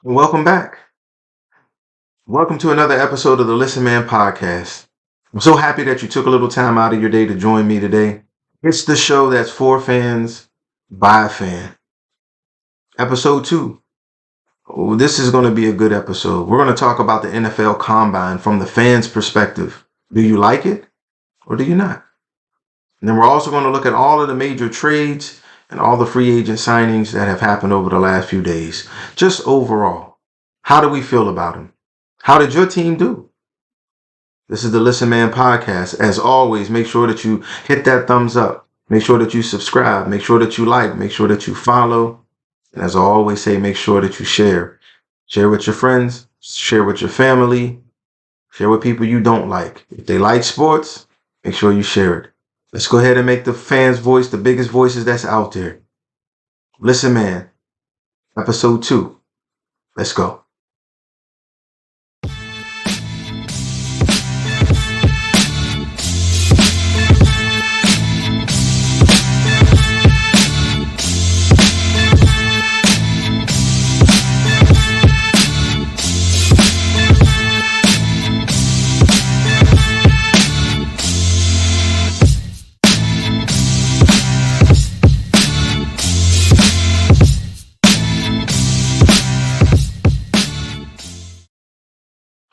Welcome back. Welcome to another episode of the Listen Man podcast. I'm so happy that you took a little time out of your day to join me today. It's the show that's for fans, by a fan. Episode 2. Oh, this is going to be a good episode. We're going to talk about the NFL Combine from the fans' perspective. Do you like it or do you not? And then we're also going to look at all of the major trades and all the free agent signings that have happened over the last few days. Just overall, how do we feel about them? How did your team do? This is the Listen Man podcast. As always, make sure that you hit that thumbs up. Make sure that you subscribe. Make sure that you like. Make sure that you follow. And as I always say, make sure that you share. Share with your friends. Share with your family. Share with people you don't like. If they like sports, make sure you share it. Let's go ahead and make the fans' voice the biggest voices that's out there. Listen, man. Episode 2. Let's go.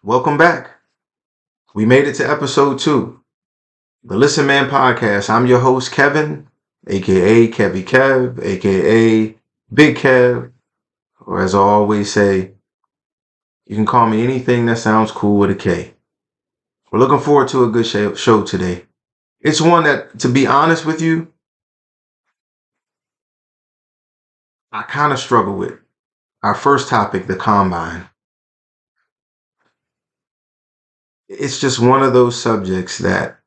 Welcome back. We made it to episode 2, the Listen Man podcast. I'm your host, Kevin, aka Kevy Kev, aka Big Kev, or as I always say, you can call me anything that sounds cool with a K. We're looking forward to a good show today. It's one that, to be honest with you, I kind of struggle with. Our first topic, the Combine. It's just one of those subjects that,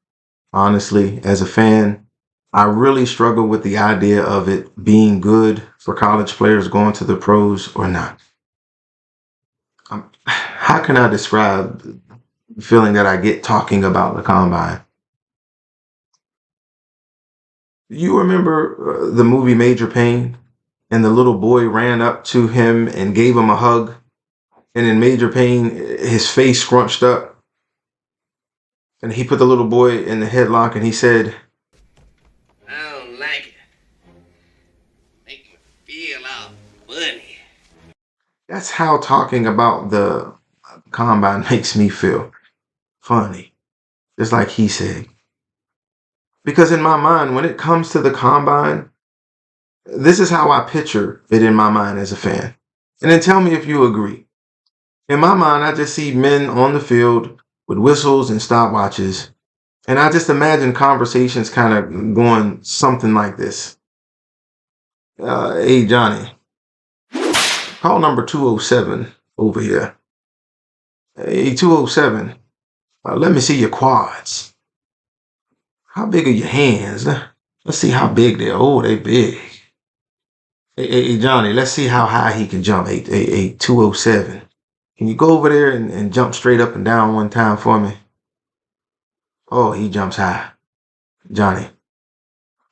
honestly, as a fan, I really struggle with the idea of it being good for college players going to the pros or not. How can I describe the feeling that I get talking about the Combine? You remember the movie Major Payne? And the little boy ran up to him and gave him a hug. And in Major Payne, his face scrunched up. And he put the little boy in the headlock and he said, I don't like it. Make me feel all funny. That's how talking about the Combine makes me feel. Funny. Just like he said. Because in my mind, when it comes to the Combine, this is how I picture it in my mind as a fan. And then tell me if you agree. In my mind, I just see men on the field with whistles and stopwatches. And I just imagine conversations kind of going something like this. Hey, Johnny, call number 207 over here. Hey, 207, let me see your quads. How big are your hands? Let's see how big they are. Oh, they big. Hey, Johnny, let's see how high he can jump. Hey, 207. Can you go over there and jump straight up and down one time for me? Oh, he jumps high. Johnny,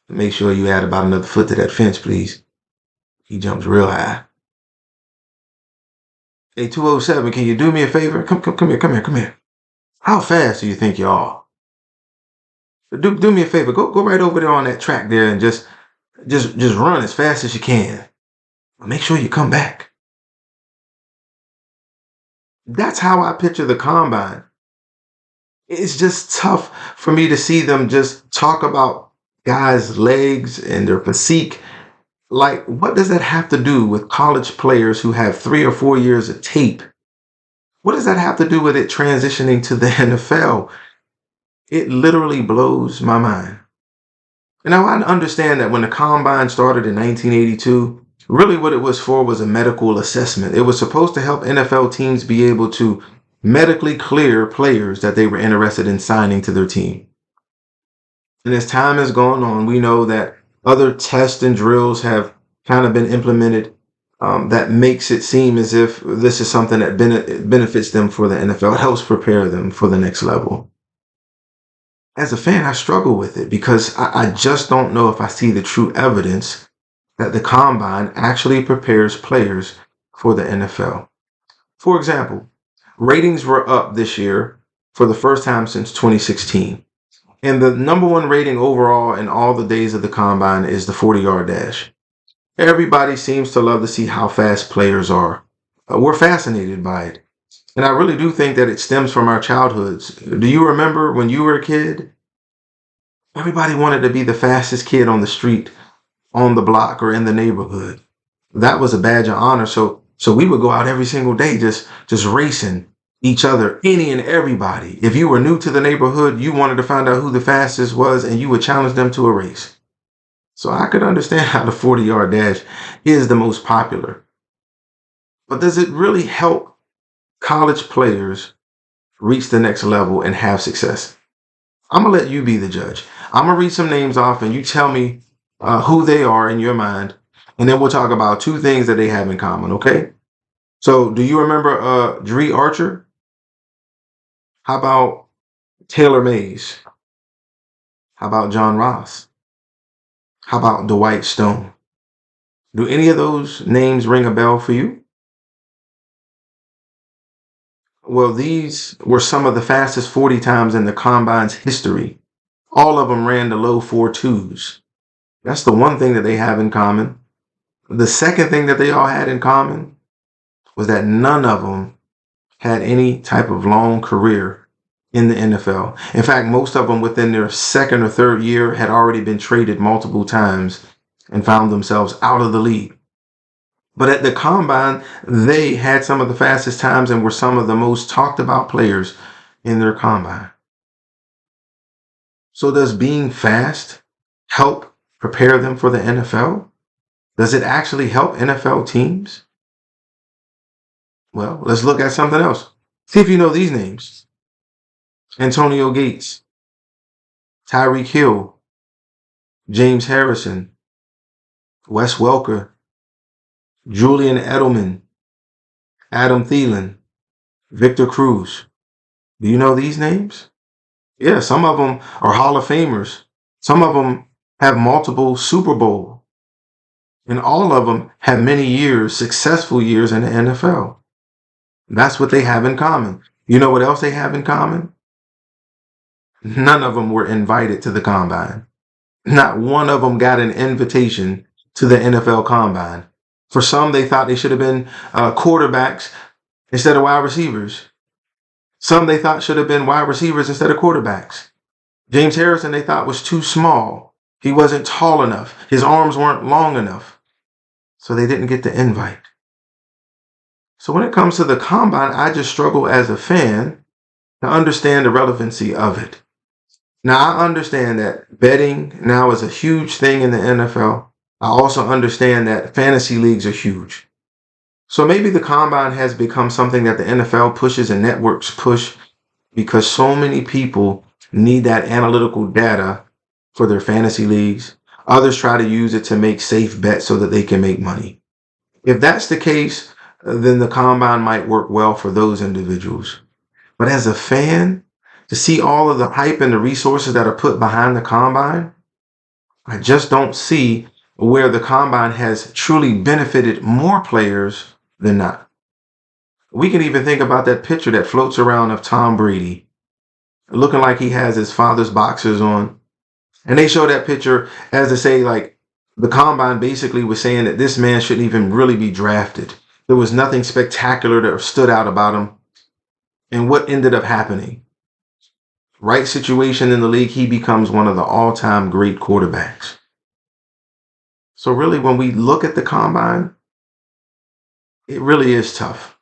make sure you add about another foot to that fence, please. He jumps real high. Hey, 207, can you do me a favor? Come here. How fast do you think you are? Do me a favor. Go right over there on that track there and just run as fast as you can. But make sure you come back. That's how I picture the Combine. It's just tough for me to see them just talk about guys' legs and their physique. Like, what does that have to do with college players who have 3 or 4 years of tape? What does that have to do with it transitioning to the NFL? It literally blows my mind. Now, I understand that when the Combine started in 1982, really what it was for was a medical assessment. It was supposed to help NFL teams be able to medically clear players that they were interested in signing to their team. And as time has gone on, we know that other tests and drills have kind of been implemented that makes it seem as if this is something that benefits them for the NFL. It helps prepare them for the next level. As a fan, I struggle with it because I just don't know if I see the true evidence that the Combine actually prepares players for the NFL. For example, ratings were up this year for the first time since 2016. And the number one rating overall in all the days of the combine is the 40-yard dash. Everybody seems to love to see how fast players are. We're fascinated by it. And I really do think that it stems from our childhoods. Do you remember when you were a kid? Everybody wanted to be the fastest kid on the street, on the block, or in the neighborhood. That was a badge of honor. So we would go out every single day just racing each other, any and everybody. If you were new to the neighborhood, you wanted to find out who the fastest was and you would challenge them to a race. So I could understand how the 40-yard dash is the most popular. But does it really help college players reach the next level and have success? I'm going to let you be the judge. I'm going to read some names off and you tell me who they are in your mind. And then we'll talk about two things that they have in common, okay? So do you remember Dree Archer? How about Taylor Mays? How about John Ross? How about Dwight Stone? Do any of those names ring a bell for you? Well, these were some of the fastest 40 times in the combine's history. All of them ran the low 4.2s. That's the one thing that they have in common. The second thing that they all had in common was that none of them had any type of long career in the NFL. In fact, most of them within their second or third year had already been traded multiple times and found themselves out of the league. But at the combine, they had some of the fastest times and were some of the most talked about players in their combine. So does being fast help prepare them for the NFL? Does it actually help NFL teams? Well, let's look at something else. See if you know these names. Antonio Gates, Tyreek Hill, James Harrison, Wes Welker, Julian Edelman, Adam Thielen, Victor Cruz. Do you know these names? Yeah, some of them are Hall of Famers. Some of them have multiple Super Bowl. And all of them have many years, successful years in the NFL. That's what they have in common. You know what else they have in common? None of them were invited to the combine. Not one of them got an invitation to the NFL combine. For some, they thought they should have been quarterbacks instead of wide receivers. Some they thought should have been wide receivers instead of quarterbacks. James Harrison they thought was too small. He wasn't tall enough. His arms weren't long enough. So they didn't get the invite. So when it comes to the combine, I just struggle as a fan to understand the relevancy of it. Now, I understand that betting now is a huge thing in the NFL. I also understand that fantasy leagues are huge. So maybe the combine has become something that the NFL pushes and networks push because so many people need that analytical data for their fantasy leagues. Others try to use it to make safe bets so that they can make money. If that's the case, then the combine might work well for those individuals. But as a fan, to see all of the hype and the resources that are put behind the combine, I just don't see where the combine has truly benefited more players than not. We can even think about that picture that floats around of Tom Brady, looking like he has his father's boxers on. And they show that picture as to say, like, the combine basically was saying that this man shouldn't even really be drafted. There was nothing spectacular that stood out about him. And what ended up happening? Right situation in the league, he becomes one of the all-time great quarterbacks. So really, when we look at the combine, it really is tough.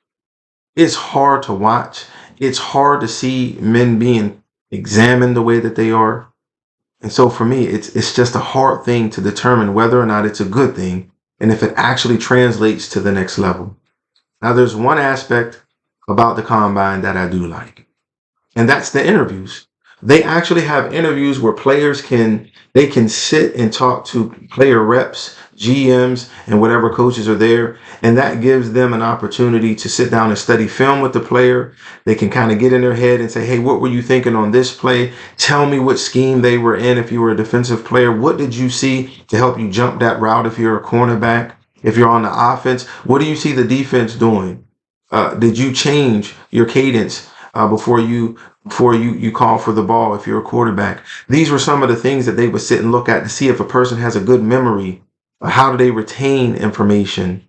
It's hard to watch. It's hard to see men being examined the way that they are. And so for me, it's just a hard thing to determine whether or not it's a good thing and if it actually translates to the next level. Now, there's one aspect about the combine that I do like, and that's the interviews. They actually have interviews where players can sit and talk to player reps, GMs, and whatever coaches are there. And that gives them an opportunity to sit down and study film with the player. They can kind of get in their head and say, hey, what were you thinking on this play? Tell me what scheme they were in if you were a defensive player. What did you see to help you jump that route if you're a cornerback? If you're on the offense, what do you see the defense doing? Did you change your cadence before you call for the ball if you're a quarterback? These were some of the things that they would sit and look at to see if a person has a good memory. How do they retain information?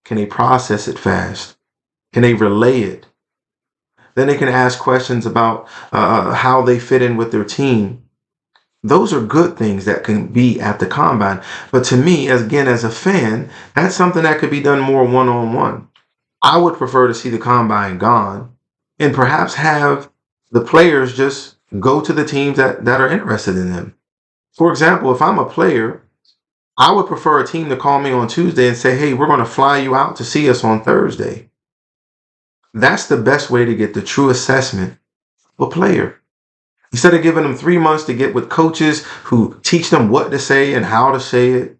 Can they process it fast? Can they relay it? Then they can ask questions about how they fit in with their team. Those are good things that can be at the combine. But to me, as a fan, that's something that could be done more one-on-one. I would prefer to see the combine gone and perhaps have the players just go to the teams that are interested in them. For example, if I'm a player, I would prefer a team to call me on Tuesday and say, hey, we're going to fly you out to see us on Thursday. That's the best way to get the true assessment of a player. Instead of giving them 3 months to get with coaches who teach them what to say and how to say it,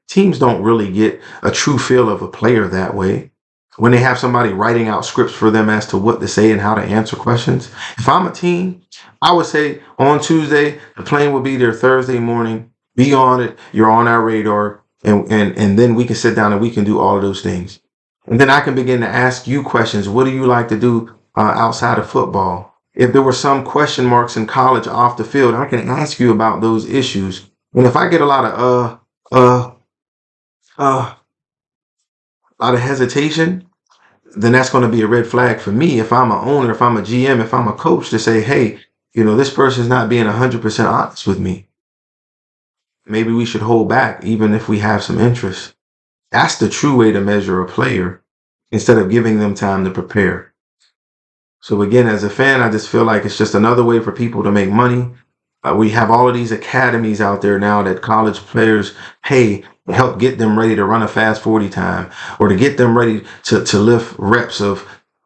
teams don't really get a true feel of a player that way. When they have somebody writing out scripts for them as to what to say and how to answer questions. If I'm a team, I would say on Tuesday, the plane will be there Thursday morning. Be on it. You're on our radar. And then we can sit down and we can do all of those things. And then I can begin to ask you questions. What do you like to do outside of football? If there were some question marks in college off the field, I can ask you about those issues. And if I get a lot of a lot of hesitation, then that's going to be a red flag for me. If I'm an owner, if I'm a GM, if I'm a coach, to say, hey, this person's not being 100% honest with me. Maybe we should hold back, even if we have some interest. That's the true way to measure a player instead of giving them time to prepare. So again, as a fan, I just feel like it's just another way for people to make money. We have all of these academies out there now that college players pay to help get them ready to run a fast 40 time, or to get them ready to lift reps of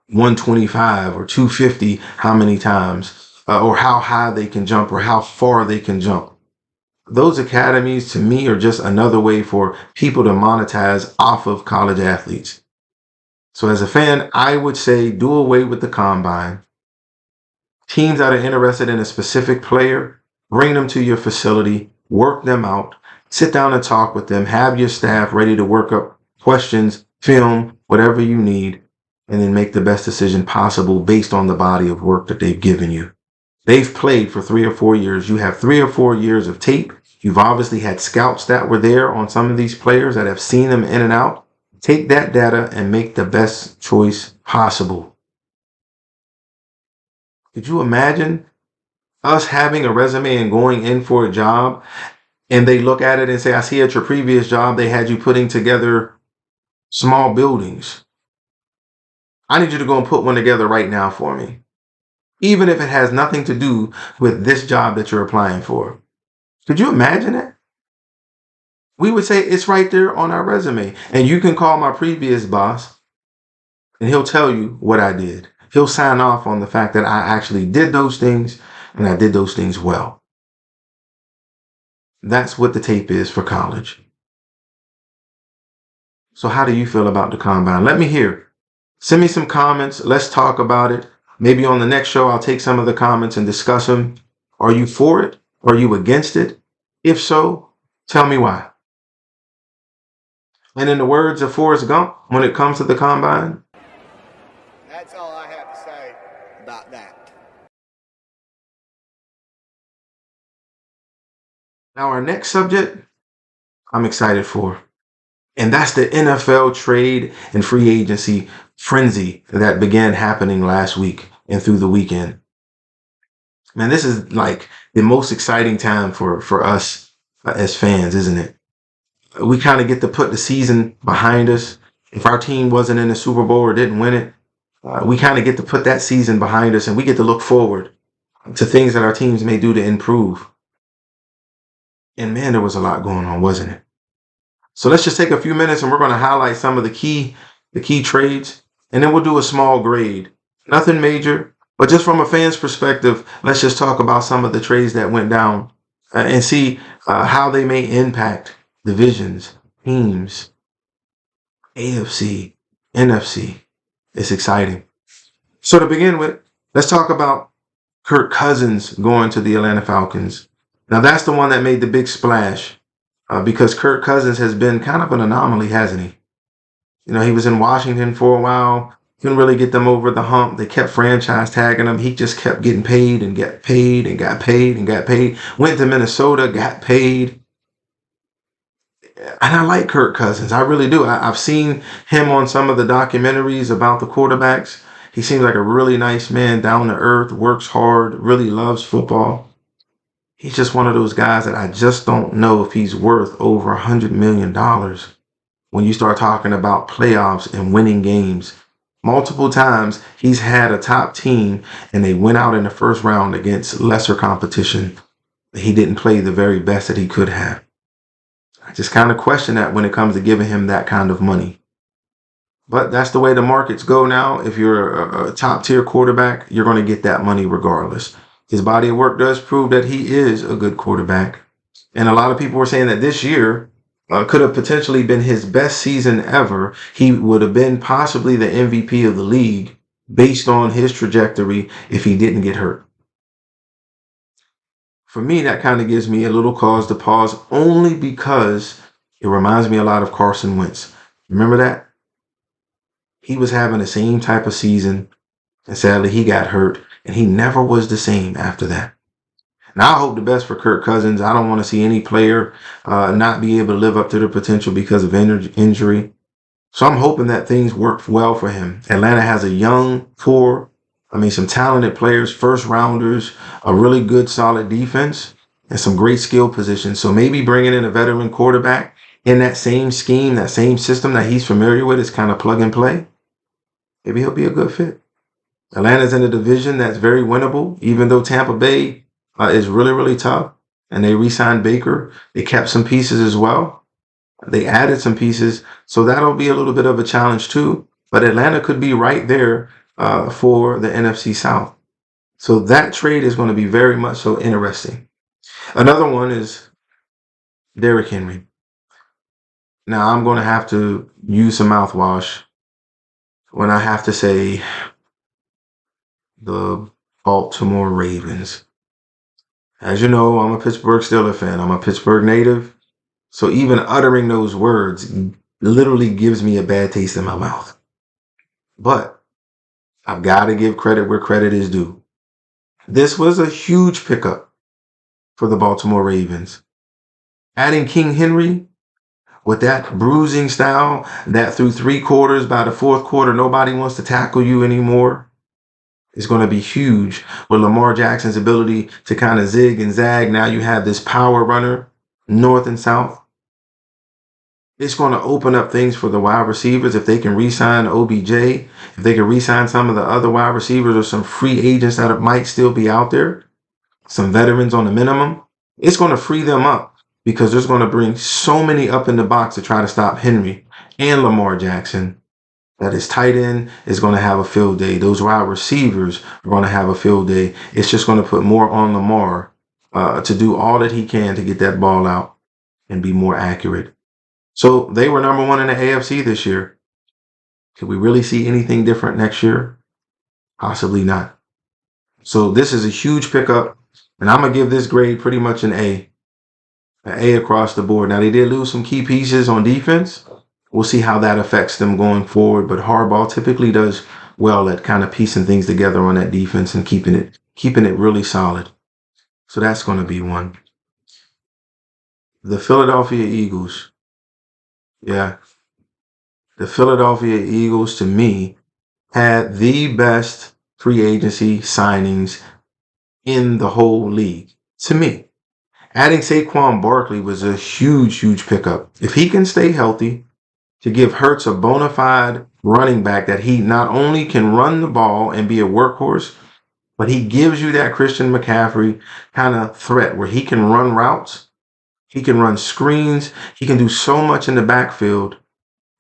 125 or 250 how many times, or how high they can jump or how far they can jump. Those academies, to me, are just another way for people to monetize off of college athletes. So as a fan, I would say do away with the combine. Teams that are interested in a specific player, bring them to your facility, work them out, sit down and talk with them, have your staff ready to work up questions, film, whatever you need, and then make the best decision possible based on the body of work that they've given you. They've played for 3 or 4 years. You have 3 or 4 years of tape. You've obviously had scouts that were there on some of these players that have seen them in and out. Take that data and make the best choice possible. Could you imagine us having a resume and going in for a job, and they look at it and say, I see at your previous job, they had you putting together small buildings. I need you to go and put one together right now for me, even if it has nothing to do with this job that you're applying for. Could you imagine it? We would say it's right there on our resume, and you can call my previous boss and he'll tell you what I did. He'll sign off on the fact that I actually did those things and I did those things well. That's what the tape is for college. So how do you feel about the combine? Let me hear. Send me some comments. Let's talk about it. Maybe on the next show, I'll take some of the comments and discuss them. Are you for it? Are you against it? If so, tell me why. And in the words of Forrest Gump, when it comes to the combine, that's all I have to say about that. Now our next subject, I'm excited for. And that's the NFL trade and free agency frenzy that began happening last week and through the weekend. Man, this is like the most exciting time for us as fans, isn't it? We kind of get to put the season behind us. If our team wasn't in the Super Bowl or didn't win it, we kind of get to put that season behind us, and we get to look forward to things that our teams may do to improve. And man, there was a lot going on, wasn't it? So let's just take a few minutes and we're going to highlight some of the key trades, and then we'll do a small grade. Nothing major, but just from a fan's perspective, let's just talk about some of the trades that went down and see how they may impact divisions, teams, AFC, NFC. It's exciting. So to begin with, let's talk about Kirk Cousins going to the Atlanta Falcons. Now that's the one that made the big splash because Kirk Cousins has been kind of an anomaly, hasn't he? He was in Washington for a while. Couldn't really get them over the hump. They kept franchise tagging him. He just kept getting paid and got paid and got paid and got paid. Went to Minnesota, got paid. And I like Kirk Cousins. I really do. I've seen him on some of the documentaries about the quarterbacks. He seems like a really nice man, down to earth, works hard, really loves football. He's just one of those guys that I just don't know if he's worth over $100 million when you start talking about playoffs and winning games. Multiple times he's had a top team and they went out in the first round against lesser competition. He didn't play the very best that he could have. I just kind of question that when it comes to giving him that kind of money. But that's the way the markets go now. If you're a top tier quarterback, you're going to get that money regardless. His body of work does prove that he is a good quarterback. And a lot of people were saying that this year could have potentially been his best season ever. He would have been possibly the MVP of the league based on his trajectory if he didn't get hurt. For me, that kind of gives me a little cause to pause only because it reminds me a lot of Carson Wentz. Remember that? He was having the same type of season, and sadly he got hurt, and he never was the same after that. Now, I hope the best for Kirk Cousins. I don't want to see any player not be able to live up to their potential because of injury. So I'm hoping that things work well for him. Atlanta has a young core. Some talented players, first rounders, a really good, solid defense, and some great skill positions. So maybe bringing in a veteran quarterback in that same scheme, that same system that he's familiar with is kind of plug and play. Maybe he'll be a good fit. Atlanta's in a division that's very winnable, even though Tampa Bay is really, really tough. And they re-signed Baker. They kept some pieces as well. They added some pieces. So that'll be a little bit of a challenge too. But Atlanta could be right there for the NFC South. So that trade is going to be very much so interesting. Another one is Derrick Henry. Now, I'm going to have to use some mouthwash when I have to say the Baltimore Ravens. As you know, I'm a Pittsburgh Steelers fan. I'm a Pittsburgh native. So even uttering those words literally gives me a bad taste in my mouth. But I've got to give credit where credit is due. This was a huge pickup for the Baltimore Ravens. Adding King Henry with that bruising style that through 3 quarters, by the 4th quarter, nobody wants to tackle you anymore, is going to be huge. With Lamar Jackson's ability to kind of zig and zag, now you have this power runner, north and south. It's going to open up things for the wide receivers if they can re-sign OBJ, if they can re-sign some of the other wide receivers or some free agents that might still be out there, some veterans on the minimum. It's going to free them up because there's going to bring so many up in the box to try to stop Henry and Lamar Jackson that his tight end is going to have a field day. Those wide receivers are going to have a field day. It's just going to put more on Lamar to do all that he can to get that ball out and be more accurate. So they were number 1 in the AFC this year. Could we really see anything different next year? Possibly not. So this is a huge pickup, and I'm going to give this grade pretty much an A. An A across the board. Now, they did lose some key pieces on defense. We'll see how that affects them going forward, but Harbaugh typically does well at kind of piecing things together on that defense and keeping it really solid. So that's going to be one. The Philadelphia Eagles. Yeah. The Philadelphia Eagles, to me, had the best free agency signings in the whole league. To me, adding Saquon Barkley was a huge, huge pickup. If he can stay healthy, to give Hurts a bona fide running back that he not only can run the ball and be a workhorse, but he gives you that Christian McCaffrey kind of threat where he can run routes, he can run screens, he can do so much in the backfield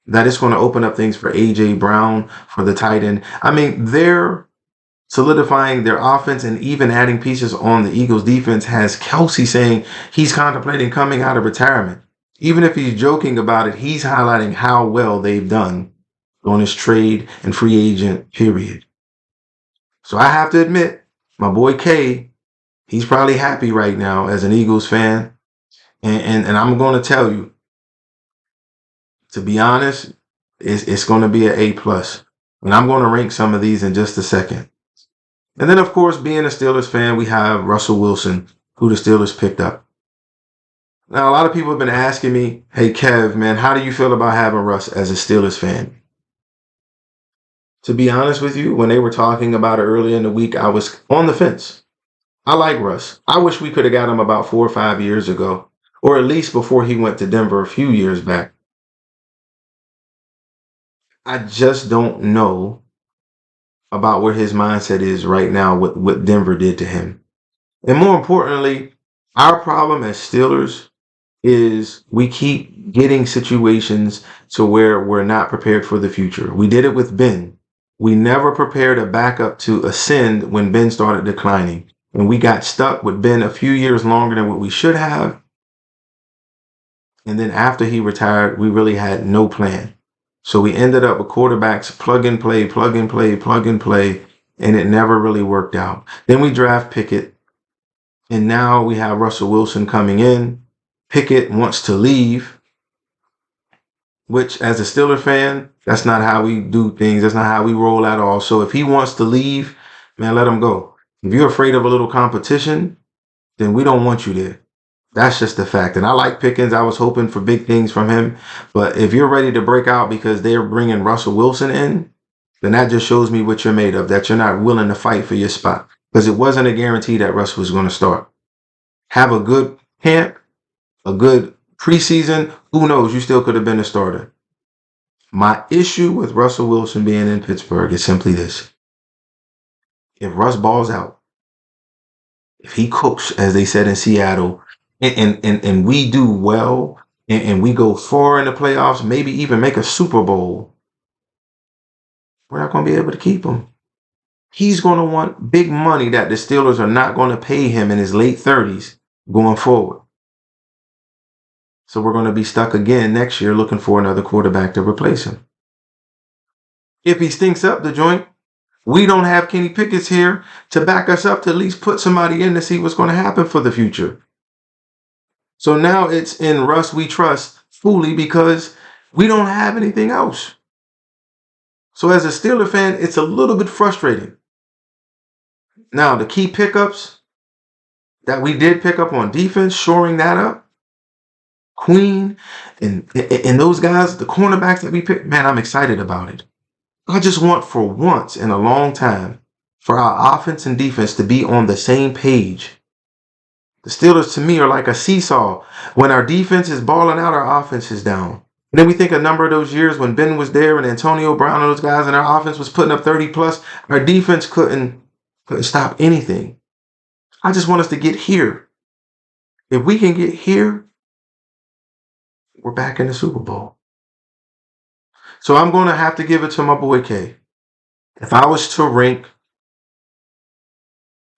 that it's going to open up things for A.J. Brown, for the tight end. They're solidifying their offense and even adding pieces on the Eagles defense has Kelsey saying he's contemplating coming out of retirement. Even if he's joking about it, he's highlighting how well they've done on his trade and free agent period. So I have to admit, my boy K, he's probably happy right now as an Eagles fan. And I'm going to tell you, to be honest, it's going to be an A+. And I'm going to rank some of these in just a second. And then, of course, being a Steelers fan, we have Russell Wilson, who the Steelers picked up. Now, a lot of people have been asking me, hey, Kev, man, how do you feel about having Russ as a Steelers fan? To be honest with you, when they were talking about it earlier in the week, I was on the fence. I like Russ. I wish we could have got him about 4 or 5 years ago, or at least before he went to Denver a few years back. I just don't know about where his mindset is right now, what Denver did to him. And more importantly, our problem as Steelers is we keep getting situations to where we're not prepared for the future. We did it with Ben. We never prepared a backup to ascend when Ben started declining. And we got stuck with Ben a few years longer than what we should have. And then after he retired, we really had no plan. So we ended up with quarterbacks plug and play, plug and play, plug and play, and it never really worked out. Then we draft Pickett, and now we have Russell Wilson coming in. Pickett wants to leave, which as a Steeler fan, that's not how we do things. That's not how we roll at all. So if he wants to leave, man, let him go. If you're afraid of a little competition, then we don't want you there. That's just the fact. And I like Pickens. I was hoping for big things from him. But if you're ready to break out because they're bringing Russell Wilson in, then that just shows me what you're made of, that you're not willing to fight for your spot. Because it wasn't a guarantee that Russ was going to start. Have a good camp, a good preseason. Who knows? You still could have been a starter. My issue with Russell Wilson being in Pittsburgh is simply this. If Russ balls out, if he cooks, as they said in Seattle, and we do well and we go far in the playoffs, maybe even make a Super Bowl, we're not going to be able to keep him. He's going to want big money that the Steelers are not going to pay him in his late 30s going forward. So we're going to be stuck again next year looking for another quarterback to replace him. If he stinks up the joint, we don't have Kenny Pickett here to back us up to at least put somebody in to see what's going to happen for the future. So now it's in Russ we trust fully because we don't have anything else. So as a Steeler fan, it's a little bit frustrating. Now, the key pickups that we did pick up on defense, shoring that up, Queen and those guys, the cornerbacks that we picked, man, I'm excited about it. I just want for once in a long time for our offense and defense to be on the same page. The Steelers, to me, are like a seesaw. When our defense is balling out, our offense is down. And then we think a number of those years when Ben was there and Antonio Brown and those guys and our offense was putting up 30 plus, our defense couldn't stop anything. I just want us to get here. If we can get here, we're back in the Super Bowl. So I'm going to have to give it to my boy K. If I was to rank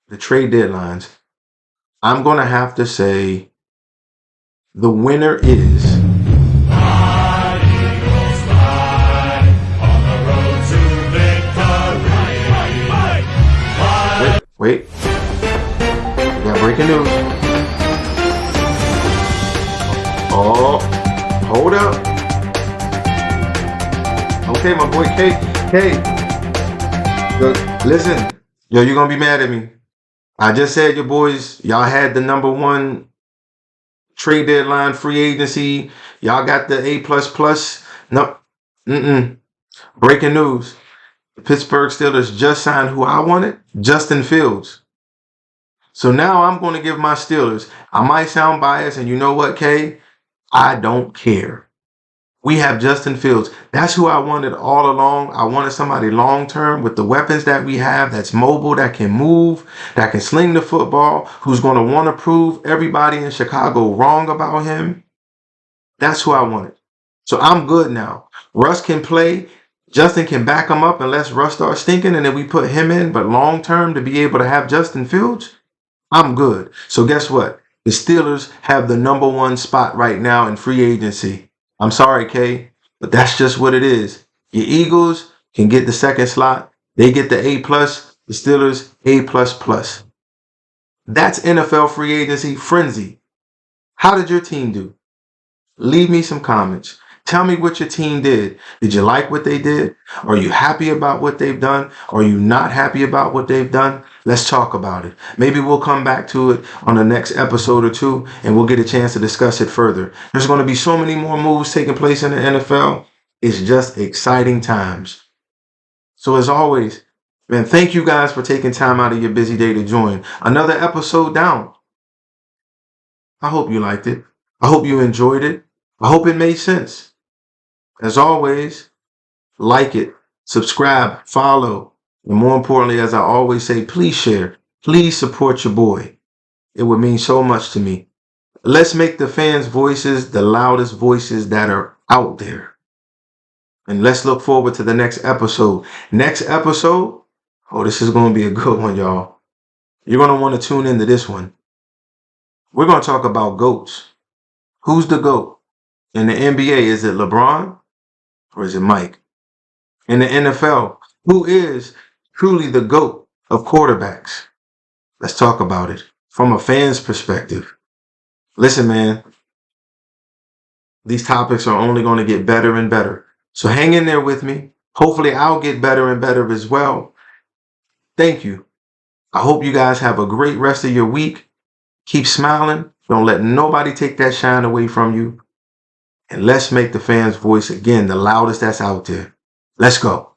the trade deadlines, I'm going to have to say the winner is Wait. We got breaking news. Oh, hold up. Okay, my boy K. Look, listen. Yo, you're going to be mad at me. I just said your boys, y'all had the number one trade deadline free agency. Y'all got the A++. No. Breaking news. The Pittsburgh Steelers just signed who I wanted, Justin Fields. So now I'm going to give my Steelers, I might sound biased, and you know what, Kay? I don't care. We have Justin Fields. That's who I wanted all along. I wanted somebody long-term with the weapons that we have, that's mobile, that can move, that can sling the football, who's going to want to prove everybody in Chicago wrong about him. That's who I wanted. So I'm good now. Russ can play. Justin can back him up unless Russ starts stinking, and then we put him in. But long-term, to be able to have Justin Fields, I'm good. So guess what? The Steelers have the number one spot right now in free agency. I'm sorry, Kay, but that's just what it is. Your Eagles can get the second slot. They get the A+, the Steelers A++. That's NFL free agency frenzy. How did your team do? Leave me some comments. Tell me what your team did. Did you like what they did? Are you happy about what they've done? Are you not happy about what they've done? Let's talk about it. Maybe we'll come back to it on the next episode or two and we'll get a chance to discuss it further. There's going to be so many more moves taking place in the NFL. It's just exciting times. So as always, man, thank you guys for taking time out of your busy day to join. Another episode down. I hope you liked it. I hope you enjoyed it. I hope it made sense. As always, like it, subscribe, follow, and more importantly, as I always say, please share. Please support your boy. It would mean so much to me. Let's make the fans' voices the loudest voices that are out there. And let's look forward to the next episode. Next episode, oh, this is going to be a good one, y'all. You're going to want to tune into this one. We're going to talk about GOATs. Who's the GOAT? In the NBA, is it LeBron or is it Mike? In the NFL, who is truly the GOAT of quarterbacks? Let's talk about it from a fan's perspective. Listen, man, these topics are only going to get better and better. So hang in there with me. Hopefully I'll get better and better as well. Thank you. I hope you guys have a great rest of your week. Keep smiling. Don't let nobody take that shine away from you. And let's make the fans' voice again the loudest that's out there. Let's go.